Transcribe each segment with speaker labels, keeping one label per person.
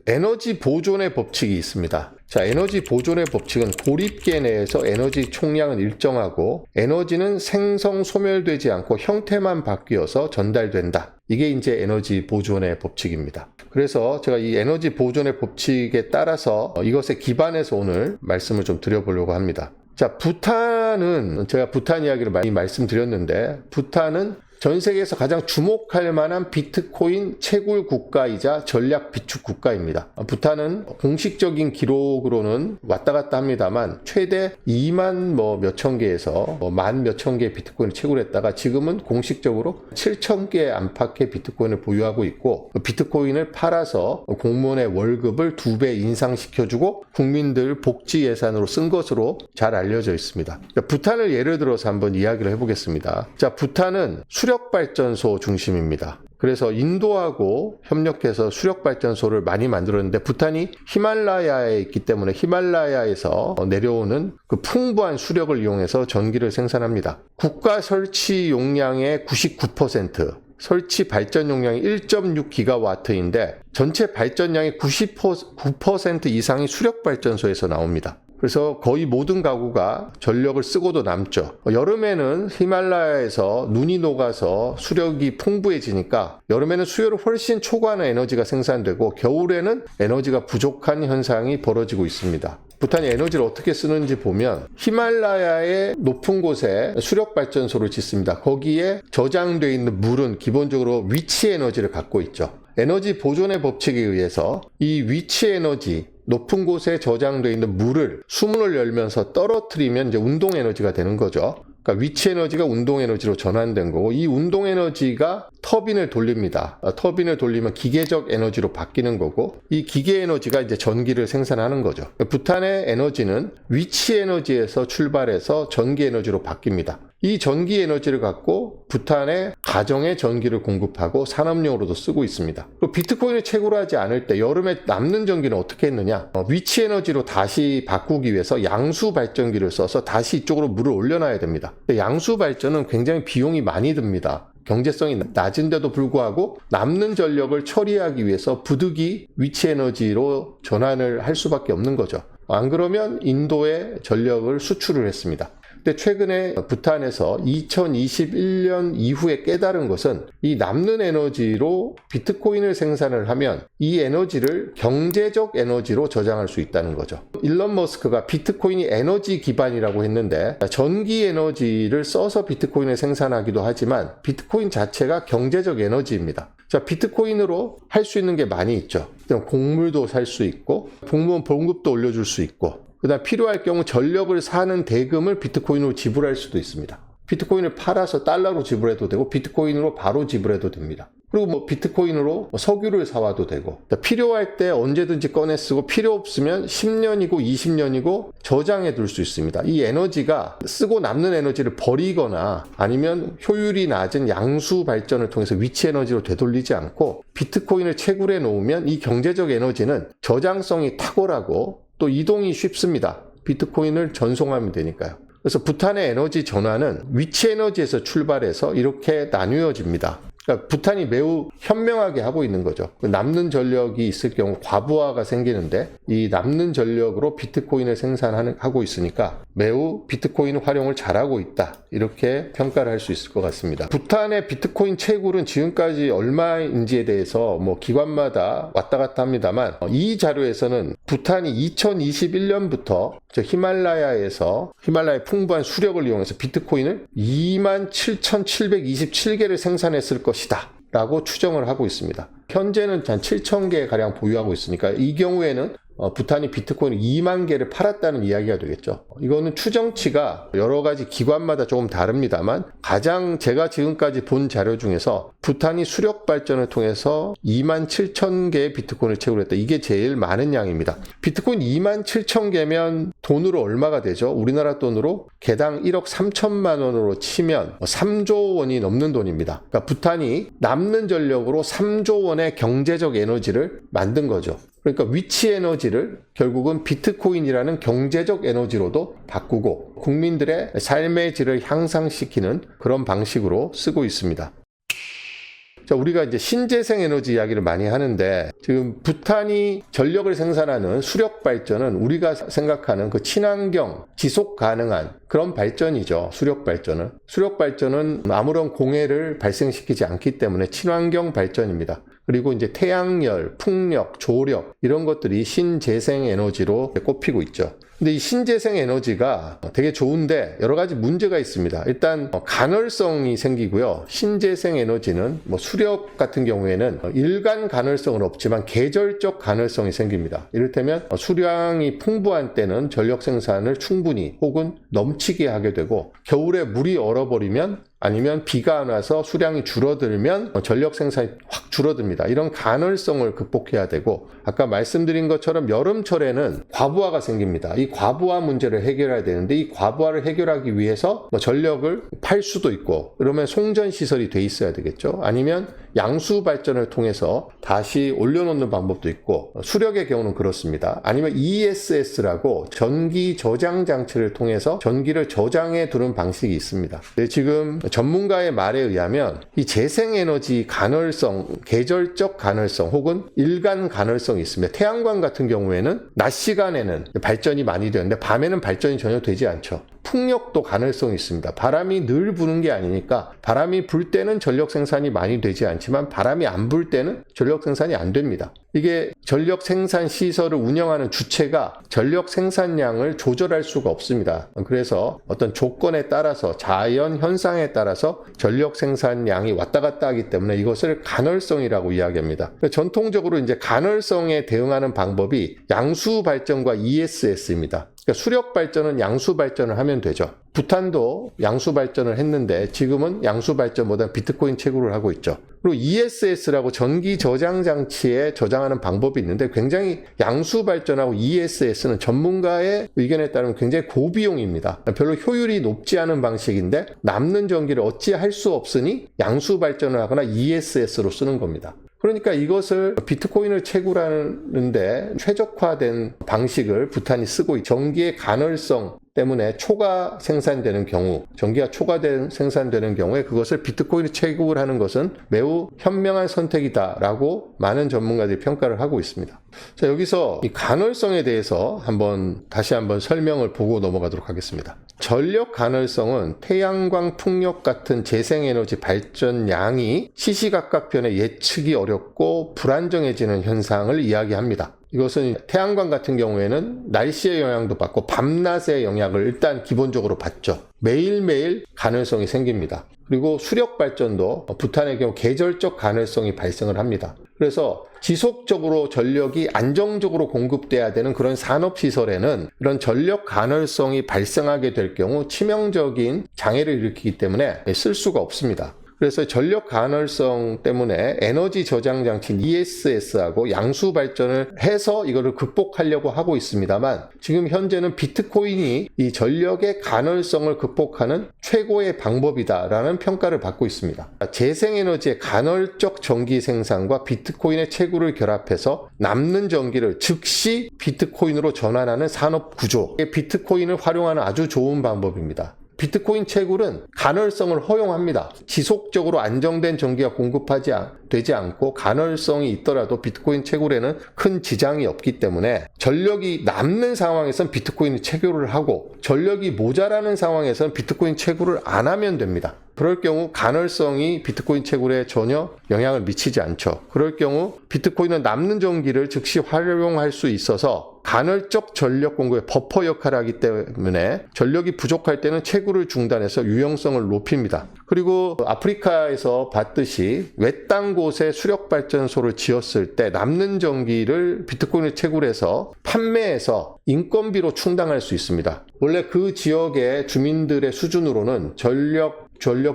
Speaker 1: 에너지 보존의 법칙이 있습니다. 자, 에너지 보존의 법칙은 고립계 내에서 에너지 총량은 일정하고 에너지는 생성 소멸되지 않고 형태만 바뀌어서 전달된다. 이게 이제 에너지 보존의 법칙입니다. 그래서 제가 이 에너지 보존의 법칙에 따라서 이것에 기반해서 오늘 말씀을 좀 드려보려고 합니다. 자, 부탄은 제가 부탄 이야기를 많이 말씀드렸는데, 부탄은 전 세계에서 가장 주목할 만한 비트코인 채굴 국가이자 전략 비축 국가입니다. 부탄은 공식적인 기록으로는 왔다 갔다 합니다만 최대 2만 몇천 개에서 만 몇천 개의 비트코인을 채굴했다가 지금은 공식적으로 7천 개 안팎의 비트코인을 보유하고 있고, 비트코인을 팔아서 공무원의 월급을 2배 인상시켜주고 국민들 복지 예산으로 쓴 것으로 잘 알려져 있습니다. 부탄을 예를 들어서 한번 이야기를 해보겠습니다. 자, 부탄은 수력발전소 중심입니다. 그래서 인도하고 협력해서 수력발전소를 많이 만들었는데, 부탄이 히말라야에 있기 때문에 히말라야에서 내려오는 그 풍부한 수력을 이용해서 전기를 생산합니다. 국가 설치 용량의 99%, 설치 발전 용량이 1.6기가와트인데 전체 발전량의 99% 이상이 수력발전소에서 나옵니다. 그래서 거의 모든 가구가 전력을 쓰고도 남죠. 여름에는 히말라야에서 눈이 녹아서 수력이 풍부해지니까 여름에는 수요를 훨씬 초과하는 에너지가 생산되고 겨울에는 에너지가 부족한 현상이 벌어지고 있습니다. 부탄이 에너지를 어떻게 쓰는지 보면 히말라야의 높은 곳에 수력발전소를 짓습니다. 거기에 저장되어 있는 물은 기본적으로 위치 에너지를 갖고 있죠. 에너지 보존의 법칙에 의해서 이 위치 에너지, 높은 곳에 저장되어 있는 물을 수문을 열면서 떨어뜨리면 이제 운동 에너지가 되는 거죠. 그러니까 위치 에너지가 운동 에너지로 전환된 거고, 이 운동 에너지가 터빈을 돌립니다. 터빈을 돌리면 기계적 에너지로 바뀌는 거고, 이 기계 에너지가 이제 전기를 생산하는 거죠. 부탄의 에너지는 위치 에너지에서 출발해서 전기 에너지로 바뀝니다. 이 전기 에너지를 갖고 부탄의 가정에 전기를 공급하고 산업용으로도 쓰고 있습니다. 그리고 비트코인을 채굴하지 않을 때 여름에 남는 전기는 어떻게 했느냐? 위치 에너지로 다시 바꾸기 위해서 양수 발전기를 써서 다시 이쪽으로 물을 올려놔야 됩니다. 양수 발전은 굉장히 비용이 많이 듭니다. 경제성이 낮은데도 불구하고 남는 전력을 처리하기 위해서 부득이 위치 에너지로 전환을 할 수밖에 없는 거죠. 안 그러면 인도에 전력을 수출을 했습니다. 근데 최근에 부탄에서 2021년 이후에 깨달은 것은 이 남는 에너지로 비트코인을 생산을 하면 이 에너지를 경제적 에너지로 저장할 수 있다는 거죠. 일론 머스크가 비트코인이 에너지 기반이라고 했는데, 전기 에너지를 써서 비트코인을 생산하기도 하지만 비트코인 자체가 경제적 에너지입니다. 자, 비트코인으로 할 수 있는 게 많이 있죠. 곡물도 살 수 있고 공무원 봉급도 올려줄 수 있고, 그다음 필요할 경우 전력을 사는 대금을 비트코인으로 지불할 수도 있습니다. 비트코인을 팔아서 달러로 지불해도 되고 비트코인으로 바로 지불해도 됩니다. 그리고 비트코인으로 석유를 사와도 되고, 필요할 때 언제든지 꺼내 쓰고 필요 없으면 10년이고 20년이고 저장해 둘 수 있습니다. 이 에너지가 쓰고 남는 에너지를 버리거나 아니면 효율이 낮은 양수 발전을 통해서 위치 에너지로 되돌리지 않고 비트코인을 채굴해 놓으면 이 경제적 에너지는 저장성이 탁월하고 또 이동이 쉽습니다. 비트코인을 전송하면 되니까요. 그래서 부탄의 에너지 전환은 위치 에너지에서 출발해서 이렇게 나뉘어집니다. 그러니까 부탄이 매우 현명하게 하고 있는 거죠. 남는 전력이 있을 경우 과부하가 생기는데 이 남는 전력으로 비트코인을 생산하고 있으니까 매우 비트코인 활용을 잘하고 있다, 이렇게 평가를 할 수 있을 것 같습니다. 부탄의 비트코인 채굴은 지금까지 얼마인지에 대해서 기관마다 왔다 갔다 합니다만, 이 자료에서는 부탄이 2021년부터 히말라야의 풍부한 수력을 이용해서 비트코인을 27,727개를 생산했을 것이다 라고 추정을 하고 있습니다. 현재는 한 7,000개 가량 보유하고 있으니까 이 경우에는 부탄이 비트코인 2만 개를 팔았다는 이야기가 되겠죠. 이거는 추정치가 여러 가지 기관마다 조금 다릅니다만, 가장 제가 지금까지 본 자료 중에서 부탄이 수력 발전을 통해서 27,000개의 비트코인을 채굴했다, 이게 제일 많은 양입니다. 비트코인 27,000개면 돈으로 얼마가 되죠? 우리나라 돈으로 개당 1억 3천만 원으로 치면 3조 원이 넘는 돈입니다. 그러니까 부탄이 남는 전력으로 3조 원의 경제적 에너지를 만든 거죠. 그러니까 위치 에너지를 결국은 비트코인이라는 경제적 에너지로도 바꾸고 국민들의 삶의 질을 향상시키는 그런 방식으로 쓰고 있습니다. 자, 우리가 이제 신재생 에너지 이야기를 많이 하는데 지금 부탄이 전력을 생산하는 수력 발전은 우리가 생각하는 그 친환경, 지속 가능한 그런 발전이죠. 수력 발전은. 수력 발전은 아무런 공해를 발생시키지 않기 때문에 친환경 발전입니다. 그리고 이제 태양열, 풍력, 조력 이런 것들이 신재생 에너지로 꼽히고 있죠. 근데 이 신재생 에너지가 되게 좋은데 여러 가지 문제가 있습니다. 일단 간헐성이 생기고요. 신재생 에너지는 수력 같은 경우에는 일간 간헐성은 없지만 계절적 간헐성이 생깁니다. 이를테면 수량이 풍부한 때는 전력 생산을 충분히 혹은 넘치게 하게 되고 겨울에 물이 얼어버리면 아니면 비가 안 와서 수량이 줄어들면 전력 생산이 확 줄어듭니다. 이런 간헐성을 극복해야 되고 아까 말씀드린 것처럼 여름철에는 과부하가 생깁니다. 이 과부하 문제를 해결해야 되는데 이 과부하를 해결하기 위해서 전력을 팔 수도 있고 그러면 송전시설이 돼 있어야 되겠죠. 아니면 양수 발전을 통해서 다시 올려놓는 방법도 있고 수력의 경우는 그렇습니다. 아니면 ESS라고 전기 저장 장치를 통해서 전기를 저장해 두는 방식이 있습니다. 지금 전문가의 말에 의하면 이 재생에너지 간헐성, 계절적 간헐성 혹은 일간 간헐성이 있습니다. 태양광 같은 경우에는 낮 시간에는 발전이 많이 되는데 밤에는 발전이 전혀 되지 않죠. 풍력도 간헐성이 있습니다. 바람이 늘 부는 게 아니니까 바람이 불 때는 전력 생산이 많이 되지 않지만 바람이 안 불 때는 전력 생산이 안 됩니다. 이게 전력 생산 시설을 운영하는 주체가 전력 생산량을 조절할 수가 없습니다. 그래서 어떤 조건에 따라서 자연 현상에 따라서 전력 생산량이 왔다 갔다 하기 때문에 이것을 간헐성이라고 이야기합니다. 전통적으로 이제 간헐성에 대응하는 방법이 양수 발전과 ESS입니다. 그러니까 수력 발전은 양수 발전을 하면 되죠. 부탄도 양수 발전을 했는데 지금은 양수 발전보다 비트코인 채굴을 하고 있죠. 그리고 ESS라고 전기 저장 장치에 저장하는 방법이 있는데 굉장히 양수 발전하고 ESS는 전문가의 의견에 따르면 굉장히 고비용입니다. 별로 효율이 높지 않은 방식인데 남는 전기를 어찌할 수 없으니 양수 발전을 하거나 ESS로 쓰는 겁니다. 그러니까 이것을 비트코인을 채굴하는데 최적화된 방식을 부탄이 쓰고 전기의 간헐성 때문에 초가 생산되는 경우, 전기가 초과된 생산되는 경우에 그것을 비트코인을 채굴하는 것은 매우 현명한 선택이다라고 많은 전문가들이 평가를 하고 있습니다. 자, 여기서 이 간헐성에 대해서 다시 한번 설명을 보고 넘어가도록 하겠습니다. 전력 간헐성은 태양광, 풍력 같은 재생에너지 발전량이 시시각각변에 예측이 어렵고 불안정해지는 현상을 이야기합니다. 이것은 태양광 같은 경우에는 날씨의 영향도 받고 밤낮의 영향을 일단 기본적으로 받죠. 매일매일 간헐성이 생깁니다. 그리고 수력 발전도 부탄의 경우 계절적 간헐성이 발생을 합니다. 그래서 지속적으로 전력이 안정적으로 공급돼야 되는 그런 산업시설에는 이런 전력 간헐성이 발생하게 될 경우 치명적인 장애를 일으키기 때문에 쓸 수가 없습니다. 그래서 전력 간헐성 때문에 에너지 저장 장치인 ESS하고 양수 발전을 해서 이거를 극복하려고 하고 있습니다만 지금 현재는 비트코인이 이 전력의 간헐성을 극복하는 최고의 방법이다라는 평가를 받고 있습니다. 재생에너지의 간헐적 전기 생산과 비트코인의 채굴을 결합해서 남는 전기를 즉시 비트코인으로 전환하는 산업 구조, 비트코인을 활용하는 아주 좋은 방법입니다. 비트코인 채굴은 간헐성을 허용합니다. 지속적으로 안정된 전기가 되지 않고 간헐성이 있더라도 비트코인 채굴에는 큰 지장이 없기 때문에 전력이 남는 상황에선 비트코인 채굴을 하고 전력이 모자라는 상황에서는 비트코인 채굴을 안 하면 됩니다. 그럴 경우 간헐성이 비트코인 채굴에 전혀 영향을 미치지 않죠. 그럴 경우 비트코인은 남는 전기를 즉시 활용할 수 있어서 간헐적 전력 공급의 버퍼 역할을 하기 때문에 전력이 부족할 때는 채굴을 중단해서 유용성을 높입니다. 그리고 아프리카에서 봤듯이 외딴 곳에 수력발전소를 지었을 때 남는 전기를 비트코인을 채굴해서 판매해서 인건비로 충당할 수 있습니다. 원래 그 지역의 주민들의 수준으로는 전력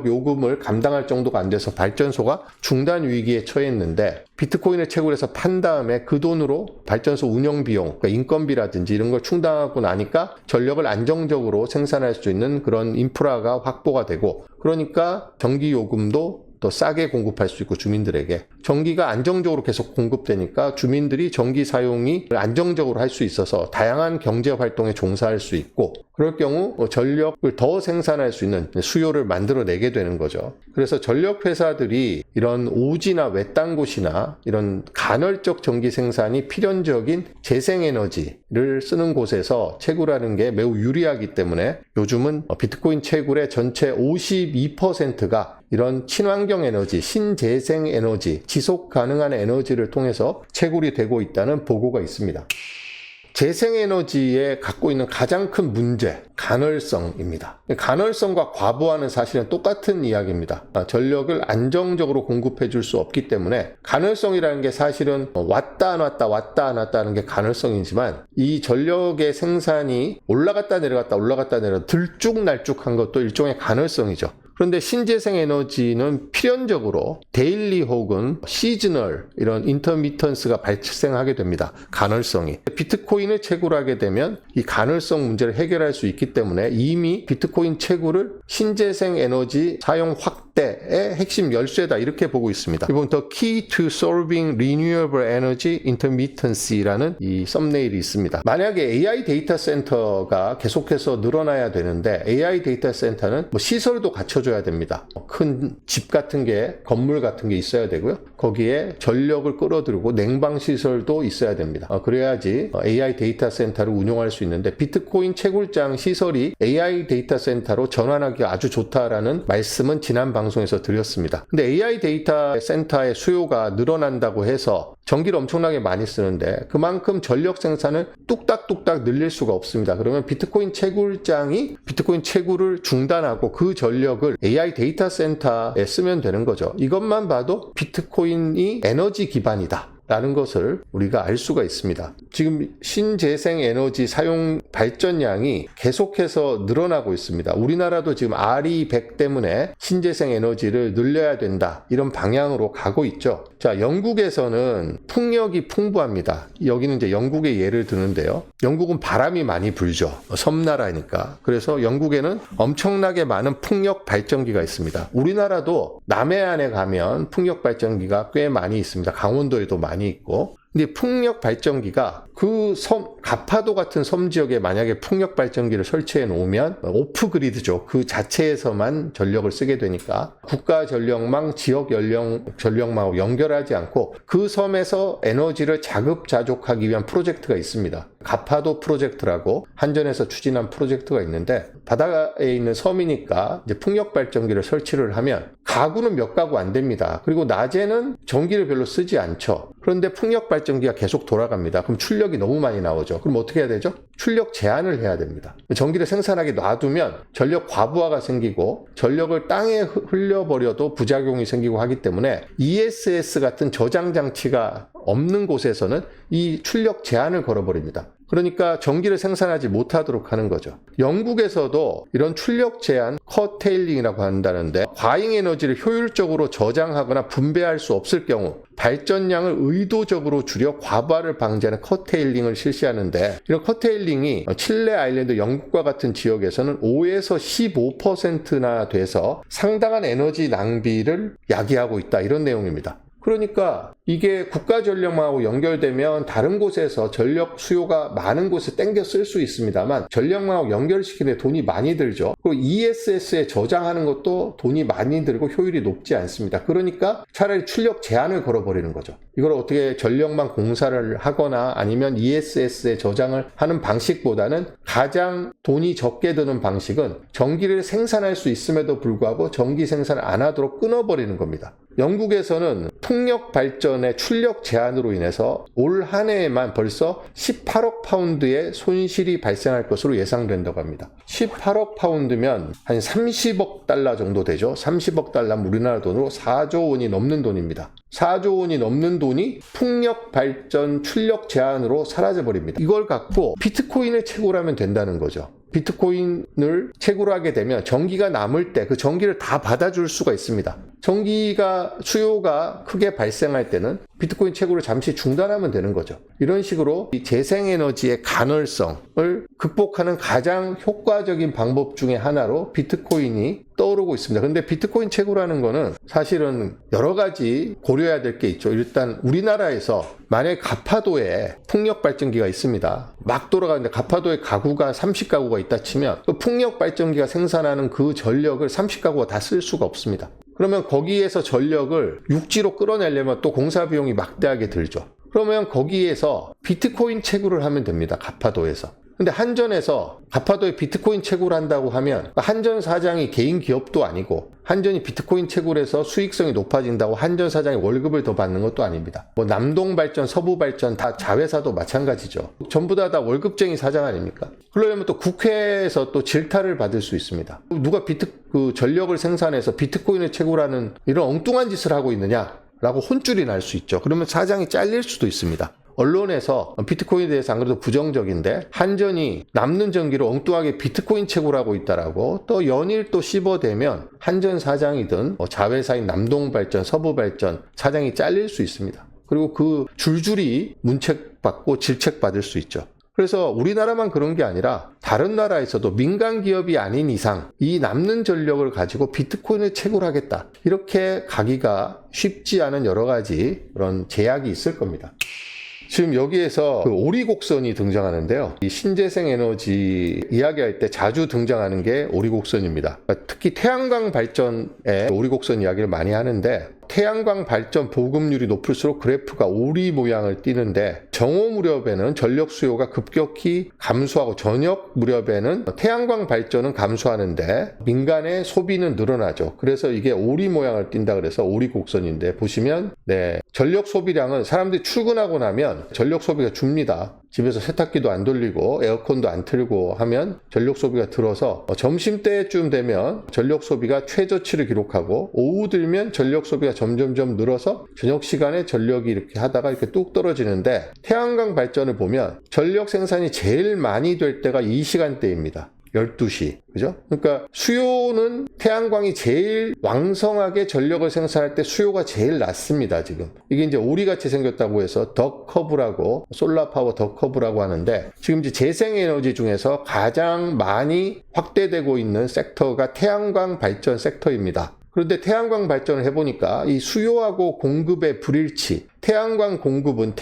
Speaker 1: 요금을 감당할 정도가 안 돼서 발전소가 중단 위기에 처했는데 비트코인을 채굴해서 판 다음에 그 돈으로 발전소 운영 비용, 그러니까 인건비라든지 이런 걸 충당하고 나니까 전력을 안정적으로 생산할 수 있는 그런 인프라가 확보가 되고 그러니까 전기 요금도 더 싸게 공급할 수 있고 주민들에게 전기가 안정적으로 계속 공급되니까 주민들이 전기 사용이 안정적으로 할 수 있어서 다양한 경제 활동에 종사할 수 있고 그럴 경우 전력을 더 생산할 수 있는 수요를 만들어내게 되는 거죠. 그래서 전력 회사들이 이런 오지나 외딴 곳이나 이런 간헐적 전기 생산이 필연적인 재생에너지를 쓰는 곳에서 채굴하는 게 매우 유리하기 때문에 요즘은 비트코인 채굴의 전체 52%가 이런 친환경 에너지, 신재생 에너지, 지속 가능한 에너지를 통해서 채굴이 되고 있다는 보고가 있습니다. 재생에너지에 갖고 있는 가장 큰 문제, 간헐성입니다. 간헐성과 과부하는 사실은 똑같은 이야기입니다. 전력을 안정적으로 공급해 줄 수 없기 때문에 간헐성이라는 게 사실은 왔다 안 왔다 왔다 안 왔다 하는 게 간헐성이지만 이 전력의 생산이 올라갔다 내려갔다 들쭉날쭉한 것도 일종의 간헐성이죠. 그런데 신재생 에너지는 필연적으로 데일리 혹은 시즈널 이런 인터미턴스가 발생하게 됩니다. 간헐성이. 비트코인을 채굴하게 되면 이 간헐성 문제를 해결할 수 있기 때문에 이미 비트코인 채굴을 신재생 에너지 사용 확대의 핵심 열쇠다 이렇게 보고 있습니다. 이번 The Key to Solving Renewable Energy Intermittency라는 이 썸네일이 있습니다. 만약에 AI 데이터 센터가 계속해서 늘어나야 되는데 AI 데이터 센터는 시설도 갖춰줘야 됩니다. 큰 집 같은 게 건물 같은 게 있어야 되고요. 거기에 전력을 끌어들이고 냉방 시설도 있어야 됩니다. 그래야지 AI 데이터 센터를 운영할 수 있는데 비트코인 채굴장 시설이 AI 데이터 센터로 전환하기가 아주 좋다라는 말씀은 지난 방송에서 드렸습니다. 근데 AI 데이터 센터의 수요가 늘어난다고 해서 전기를 엄청나게 많이 쓰는데 그만큼 전력 생산을 뚝딱뚝딱 늘릴 수가 없습니다. 그러면 비트코인 채굴장이 비트코인 채굴을 중단하고 그 전력을 AI 데이터 센터에 쓰면 되는 거죠. 이것만 봐도 비트코인이 에너지 기반이다 라는 것을 우리가 알 수가 있습니다. 지금 신재생 에너지 사용 발전량이 계속해서 늘어나고 있습니다. 우리나라도 지금 RE100 때문에 신재생 에너지를 늘려야 된다 이런 방향으로 가고 있죠. 자, 영국에서는 풍력이 풍부합니다. 여기는 이제 영국의 예를 드는데요. 영국은 바람이 많이 불죠. 섬나라니까. 그래서 영국에는 엄청나게 많은 풍력 발전기가 있습니다. 우리나라도 남해안에 가면 풍력 발전기가 꽤 많이 있습니다. 강원도에도 많이 있고. 근데 풍력 발전기가 그 가파도 같은 섬 지역에 만약에 풍력 발전기를 설치해 놓으면 오프 그리드죠. 그 자체에서만 전력을 쓰게 되니까 국가 전력망, 지역 전력망하고 연결하지 않고 그 섬에서 에너지를 자급자족하기 위한 프로젝트가 있습니다. 가파도 프로젝트라고 한전에서 추진한 프로젝트가 있는데 바다에 있는 섬이니까 이제 풍력 발전기를 설치를 하면 가구는 몇 가구 안 됩니다. 그리고 낮에는 전기를 별로 쓰지 않죠. 그런데 풍력 발전기가 계속 돌아갑니다. 그럼 출력이 너무 많이 나오죠. 그럼 어떻게 해야 되죠? 출력 제한을 해야 됩니다. 전기를 생산하게 놔두면 전력 과부하가 생기고 전력을 땅에 흘려버려도 부작용이 생기고 하기 때문에 ESS 같은 저장 장치가 없는 곳에서는 이 출력 제한을 걸어버립니다. 그러니까 전기를 생산하지 못하도록 하는 거죠. 영국에서도 이런 출력 제한, 커테일링이라고 한다는데 과잉 에너지를 효율적으로 저장하거나 분배할 수 없을 경우 발전량을 의도적으로 줄여 과부하를 방지하는 커테일링을 실시하는데 이런 커테일링이 칠레 아일랜드 영국과 같은 지역에서는 5에서 15%나 돼서 상당한 에너지 낭비를 야기하고 있다 이런 내용입니다. 그러니까 이게 국가 전력망하고 연결되면 다른 곳에서 전력 수요가 많은 곳에 땡겨 쓸 수 있습니다만 전력망하고 연결시키는 데 돈이 많이 들죠. 그리고 ESS에 저장하는 것도 돈이 많이 들고 효율이 높지 않습니다. 그러니까 차라리 출력 제한을 걸어버리는 거죠. 이걸 어떻게 전력망 공사를 하거나 아니면 ESS에 저장을 하는 방식보다는 가장 돈이 적게 드는 방식은 전기를 생산할 수 있음에도 불구하고 전기 생산을 안 하도록 끊어버리는 겁니다. 영국에서는 풍력 발전의 출력 제한으로 인해서 올 한 해에만 벌써 18억 파운드의 손실이 발생할 것으로 예상된다고 합니다. 18억 파운드면 한 30억 달러 정도 되죠. 30억 달러면 우리나라 돈으로 4조 원이 넘는 돈입니다. 4조 원이 넘는 돈이 풍력 발전 출력 제한으로 사라져버립니다. 이걸 갖고 비트코인을 채굴하면 된다는 거죠. 비트코인을 채굴하게 되면 전기가 남을 때 그 전기를 다 받아줄 수가 있습니다. 전기가 수요가 크게 발생할 때는 비트코인 채굴을 잠시 중단하면 되는 거죠. 이런 식으로 이 재생에너지의 간헐성을 극복하는 가장 효과적인 방법 중에 하나로 비트코인이 떠오르고 있습니다. 근데 비트코인 채굴하는 거는 사실은 여러 가지 고려해야 될 게 있죠. 일단 우리나라에서 만약에 가파도에 풍력 발전기가 있습니다. 막 돌아가는데 가파도에 가구가 30가구가 있다 치면 그 풍력 발전기가 생산하는 그 전력을 30가구가 다 쓸 수가 없습니다. 그러면 거기에서 전력을 육지로 끌어내려면 또 공사 비용이 막대하게 들죠. 그러면 거기에서 비트코인 채굴을 하면 됩니다. 가파도에서. 근데 한전에서 가파도에 비트코인 채굴을 한다고 하면 한전 사장이 개인 기업도 아니고 한전이 비트코인 채굴해서 수익성이 높아진다고 한전 사장이 월급을 더 받는 것도 아닙니다. 뭐 남동발전, 서부발전 다 자회사도 마찬가지죠. 전부 다 월급쟁이 사장 아닙니까? 그러려면 또 국회에서 또 질타를 받을 수 있습니다. 누가 전력을 생산해서 비트코인을 채굴하는 이런 엉뚱한 짓을 하고 있느냐라고 혼쭐이 날 수 있죠. 그러면 사장이 잘릴 수도 있습니다. 언론에서 비트코인에 대해서 안 그래도 부정적인데 한전이 남는 전기로 엉뚱하게 비트코인 채굴하고 있다라고 또 연일 또 씹어대면 한전 사장이든 자회사인 남동발전, 서부발전 사장이 잘릴 수 있습니다. 그리고 그 줄줄이 문책받고 질책받을 수 있죠. 그래서 우리나라만 그런 게 아니라 다른 나라에서도 민간 기업이 아닌 이상 이 남는 전력을 가지고 비트코인을 채굴하겠다. 이렇게 가기가 쉽지 않은 여러 가지 그런 제약이 있을 겁니다. 지금 여기에서 그 오리곡선이 등장하는데요. 이 신재생 에너지 이야기할 때 자주 등장하는 게 오리곡선입니다. 특히 태양광 발전에 오리곡선 이야기를 많이 하는데 태양광 발전 보급률이 높을수록 그래프가 오리 모양을 띠는데 정오 무렵에는 전력 수요가 급격히 감소하고 저녁 무렵에는 태양광 발전은 감소하는데 민간의 소비는 늘어나죠. 그래서 이게 오리 모양을 띈다 그래서 오리곡선인데 보시면 전력 소비량은 사람들이 출근하고 나면 전력 소비가 줍니다. 집에서 세탁기도 안 돌리고 에어컨도 안 틀고 하면 전력 소비가 들어서 점심때쯤 되면 전력 소비가 최저치를 기록하고 오후 들면 전력 소비가 점점점 늘어서 저녁 시간에 전력이 이렇게 하다가 이렇게 뚝 떨어지는데 태양광 발전을 보면 전력 생산이 제일 많이 될 때가 이 시간대입니다. 12시. 그죠? 그러니까 수요는 태양광이 제일 왕성하게 전력을 생산할 때 수요가 제일 낮습니다, 지금. 이게 이제 오리같이 생겼다고 해서 덕커브라고, 솔라파워 덕커브라고 하는데, 지금 이제 재생에너지 중에서 가장 많이 확대되고 있는 섹터가 태양광 발전 섹터입니다. 그런데 태양광 발전을 해보니까 이 수요하고 공급의 불일치, 태양광 공급은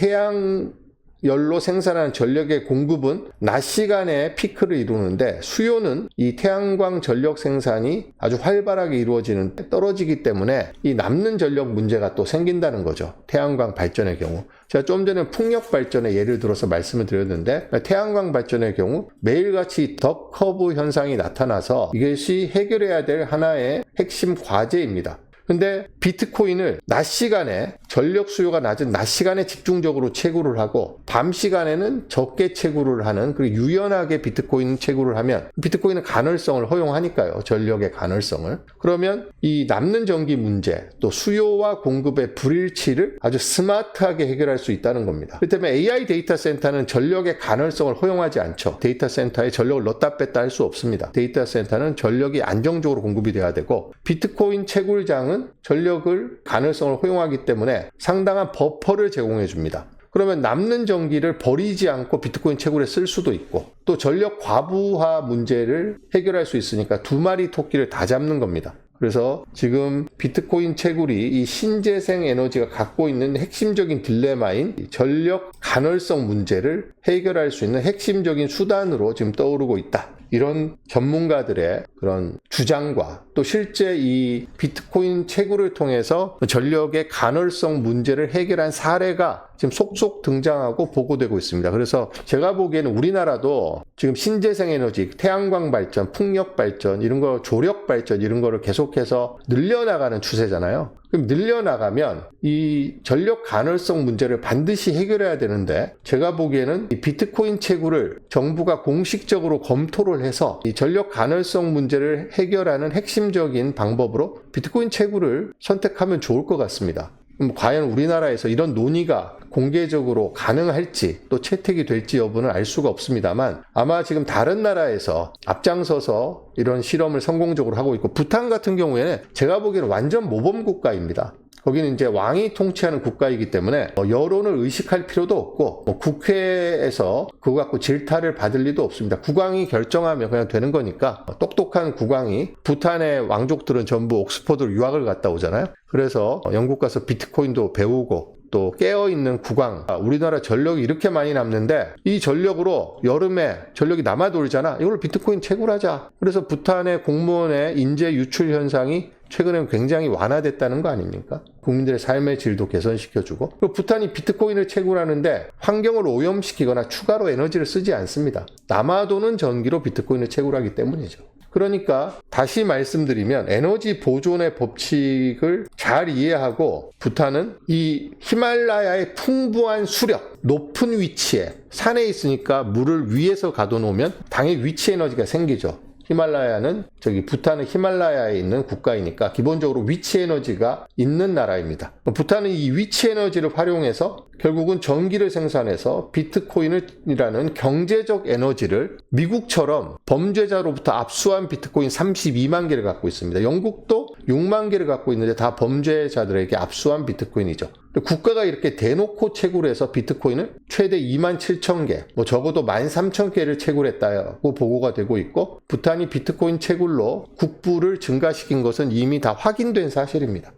Speaker 1: 열로 생산하는 전력의 공급은 낮 시간에 피크를 이루는데 수요는 이 태양광 전력 생산이 아주 활발하게 이루어지는 떨어지기 때문에 이 남는 전력 문제가 또 생긴다는 거죠. 태양광 발전의 경우. 제가 좀 전에 풍력 발전의 예를 들어서 말씀을 드렸는데 태양광 발전의 경우 매일같이 덕커브 현상이 나타나서 이것이 해결해야 될 하나의 핵심 과제입니다. 근데 비트코인을 낮 시간에 전력 수요가 낮은 낮 시간에 집중적으로 채굴을 하고 밤 시간에는 적게 채굴을 하는 그리고 유연하게 비트코인 채굴을 하면 비트코인은 간헐성을 허용하니까요. 전력의 간헐성을. 그러면 이 남는 전기 문제 또 수요와 공급의 불일치를 아주 스마트하게 해결할 수 있다는 겁니다. 그렇기 때문에 AI 데이터 센터는 전력의 간헐성을 허용하지 않죠. 데이터 센터에 전력을 넣었다 뺐다 할 수 없습니다. 데이터 센터는 전력이 안정적으로 공급이 돼야 되고 비트코인 채굴장은 전력을 간헐성을 허용하기 때문에 상당한 버퍼를 제공해 줍니다. 그러면 남는 전기를 버리지 않고 비트코인 채굴에 쓸 수도 있고 또 전력 과부하 문제를 해결할 수 있으니까 두 마리 토끼를 다 잡는 겁니다. 그래서 지금 비트코인 채굴이 이 신재생 에너지가 갖고 있는 핵심적인 딜레마인 전력 간헐성 문제를 해결할 수 있는 핵심적인 수단으로 지금 떠오르고 있다. 이런 전문가들의 그런 주장과 또 실제 이 비트코인 채굴을 통해서 전력의 간헐성 문제를 해결한 사례가 지금 속속 등장하고 보고되고 있습니다. 그래서 제가 보기에는 우리나라도 지금 신재생 에너지, 태양광 발전, 풍력 발전, 이런 거 조력 발전 이런 거를 계속해서 늘려나가는 추세잖아요. 그럼 늘려나가면 이 전력 간헐성 문제를 반드시 해결해야 되는데 제가 보기에는 이 비트코인 채굴을 정부가 공식적으로 검토를 해서 이 전력 간헐성 문제를 해결하는 핵심적인 방법으로 비트코인 채굴을 선택하면 좋을 것 같습니다. 그럼 과연 우리나라에서 이런 논의가 공개적으로 가능할지 또 채택이 될지 여부는 알 수가 없습니다만 아마 지금 다른 나라에서 앞장서서 이런 실험을 성공적으로 하고 있고 부탄 같은 경우에는 제가 보기에는 완전 모범 국가입니다. 거기는 이제 왕이 통치하는 국가이기 때문에 여론을 의식할 필요도 없고 국회에서 그거 갖고 질타를 받을 리도 없습니다. 국왕이 결정하면 그냥 되는 거니까 똑똑한 국왕이 부탄의 왕족들은 전부 옥스퍼드로 유학을 갔다 오잖아요. 그래서 영국 가서 비트코인도 배우고 또 깨어있는 국왕, 우리나라 전력이 이렇게 많이 남는데 이 전력으로 여름에 전력이 남아 돌잖아. 이걸 비트코인 채굴하자. 그래서 부탄의 공무원의 인재 유출 현상이 최근에 굉장히 완화됐다는 거 아닙니까? 국민들의 삶의 질도 개선시켜주고 그리고 부탄이 비트코인을 채굴하는데 환경을 오염시키거나 추가로 에너지를 쓰지 않습니다. 남아도는 전기로 비트코인을 채굴하기 때문이죠. 그러니까 다시 말씀드리면 에너지 보존의 법칙을 잘 이해하고 부탄은 이 히말라야의 풍부한 수력, 높은 위치에 산에 있으니까 물을 위에서 가둬놓으면 당연히 위치 에너지가 생기죠. 히말라야는 부탄은 히말라야에 있는 국가이니까 기본적으로 위치 에너지가 있는 나라입니다. 부탄은 이 위치 에너지를 활용해서 결국은 전기를 생산해서 비트코인이라는 경제적 에너지를 미국처럼 범죄자로부터 압수한 비트코인 32만 개를 갖고 있습니다. 영국도 6만 개를 갖고 있는데 다 범죄자들에게 압수한 비트코인이죠. 국가가 이렇게 대놓고 채굴해서 비트코인을 최대 2만 7천 개, 적어도 1만 3천 개를 채굴했다고 보고가 되고 있고 부탄이 비트코인 채굴로 국부를 증가시킨 것은 이미 다 확인된 사실입니다.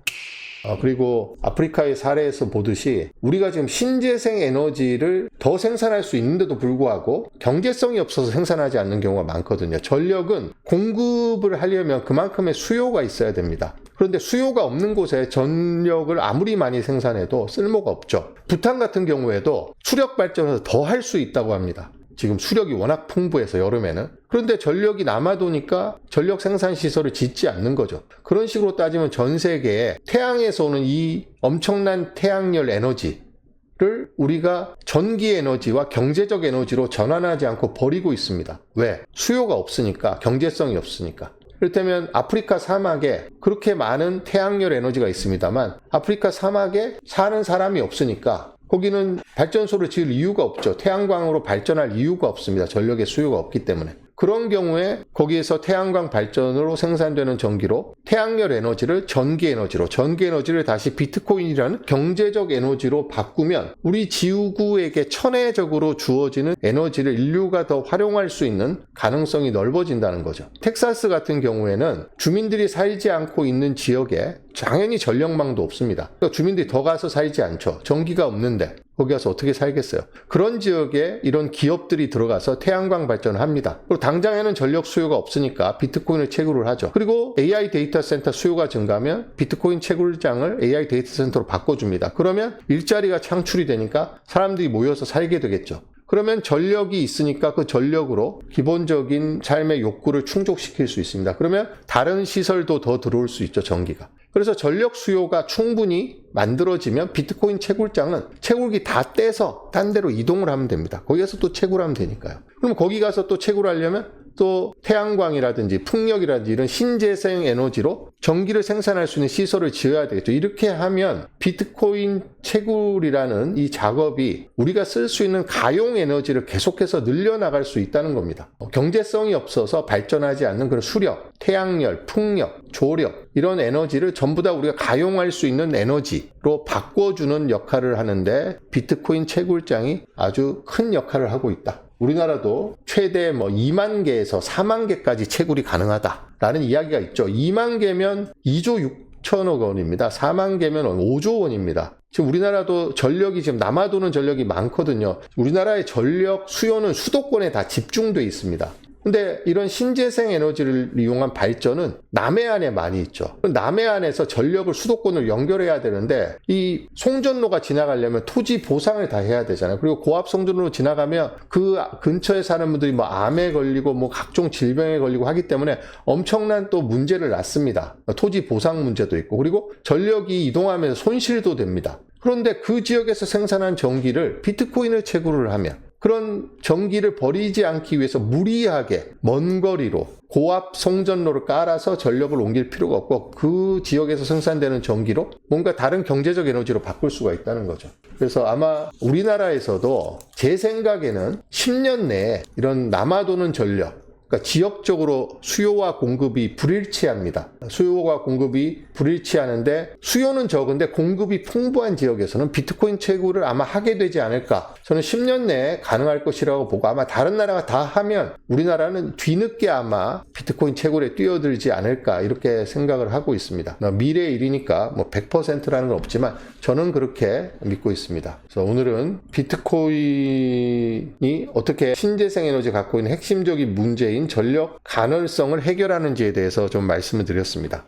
Speaker 1: 그리고 아프리카의 사례에서 보듯이 우리가 지금 신재생 에너지를 더 생산할 수 있는데도 불구하고 경제성이 없어서 생산하지 않는 경우가 많거든요. 전력은 공급을 하려면 그만큼의 수요가 있어야 됩니다. 그런데 수요가 없는 곳에 전력을 아무리 많이 생산해도 쓸모가 없죠. 부탄 같은 경우에도 수력 발전을 더 할 수 있다고 합니다. 지금 수력이 워낙 풍부해서 여름에는. 그런데 전력이 남아도니까 전력 생산 시설을 짓지 않는 거죠. 그런 식으로 따지면 전 세계에 태양에서 오는 이 엄청난 태양열 에너지를 우리가 전기 에너지와 경제적 에너지로 전환하지 않고 버리고 있습니다. 왜? 수요가 없으니까, 경제성이 없으니까. 그렇다면 아프리카 사막에 그렇게 많은 태양열 에너지가 있습니다만 아프리카 사막에 사는 사람이 없으니까 거기는 발전소를 지을 이유가 없죠. 태양광으로 발전할 이유가 없습니다. 전력의 수요가 없기 때문에. 그런 경우에 거기에서 태양광 발전으로 생산되는 전기로 태양열 에너지를 전기 에너지를 다시 비트코인이라는 경제적 에너지로 바꾸면 우리 지구에게 천혜적으로 주어지는 에너지를 인류가 더 활용할 수 있는 가능성이 넓어진다는 거죠. 텍사스 같은 경우에는 주민들이 살지 않고 있는 지역에 당연히 전력망도 없습니다. 그러니까 주민들이 더 가서 살지 않죠. 전기가 없는데 거기 가서 어떻게 살겠어요? 그런 지역에 이런 기업들이 들어가서 태양광 발전을 합니다. 그리고 당장에는 전력 수요가 없으니까 비트코인을 채굴을 하죠. 그리고 AI 데이터 센터 수요가 증가하면 비트코인 채굴장을 AI 데이터 센터로 바꿔줍니다. 그러면 일자리가 창출이 되니까 사람들이 모여서 살게 되겠죠. 그러면 전력이 있으니까 그 전력으로 기본적인 삶의 욕구를 충족시킬 수 있습니다. 그러면 다른 시설도 더 들어올 수 있죠, 전기가. 그래서 전력 수요가 충분히 만들어지면 비트코인 채굴장은 채굴기 다 떼서 딴 데로 이동을 하면 됩니다. 거기에서 또 채굴하면 되니까요. 그럼 거기 가서 또 채굴하려면 또 태양광이라든지 풍력이라든지 이런 신재생 에너지로 전기를 생산할 수 있는 시설을 지어야 되겠죠. 이렇게 하면 비트코인 채굴이라는 이 작업이 우리가 쓸 수 있는 가용 에너지를 계속해서 늘려나갈 수 있다는 겁니다. 경제성이 없어서 발전하지 않는 그런 수력, 태양열, 풍력, 조력 이런 에너지를 전부 다 우리가 가용할 수 있는 에너지로 바꿔주는 역할을 하는데 비트코인 채굴장이 아주 큰 역할을 하고 있다. 우리나라도 최대 2만 개에서 4만 개까지 채굴이 가능하다라는 이야기가 있죠. 2만 개면 2조 6천억 원입니다. 4만 개면 5조 원입니다. 지금 우리나라도 전력이 지금 남아도는 전력이 많거든요. 우리나라의 전력 수요는 수도권에 다 집중돼 있습니다. 근데 이런 신재생 에너지를 이용한 발전은 남해안에 많이 있죠. 남해안에서 전력을 수도권으로 연결해야 되는데 이 송전로가 지나가려면 토지 보상을 다 해야 되잖아요. 그리고 고압 송전로로 지나가면 그 근처에 사는 분들이 암에 걸리고 각종 질병에 걸리고 하기 때문에 엄청난 또 문제를 낳습니다. 토지 보상 문제도 있고 그리고 전력이 이동하면서 손실도 됩니다. 그런데 그 지역에서 생산한 전기를 비트코인을 채굴을 하면 그런 전기를 버리지 않기 위해서 무리하게 먼 거리로 고압 송전로를 깔아서 전력을 옮길 필요가 없고 그 지역에서 생산되는 전기로 뭔가 다른 경제적 에너지로 바꿀 수가 있다는 거죠. 그래서 아마 우리나라에서도 제 생각에는 10년 내에 이런 남아도는 전력, 그러니까 지역적으로 수요와 공급이 불일치합니다. 수요와 공급이 불일치하는데 수요는 적은데 공급이 풍부한 지역에서는 비트코인 채굴을 아마 하게 되지 않을까. 저는 10년 내에 가능할 것이라고 보고 아마 다른 나라가 다 하면 우리나라는 뒤늦게 아마 비트코인 채굴에 뛰어들지 않을까 이렇게 생각을 하고 있습니다. 미래의 일이니까 뭐 100%라는 건 없지만 저는 그렇게 믿고 있습니다. 그래서 오늘은 비트코인이 어떻게 신재생 에너지 갖고 있는 핵심적인 문제인 전력 간헐성을 해결하는지에 대해서 좀 말씀을 드렸습니다.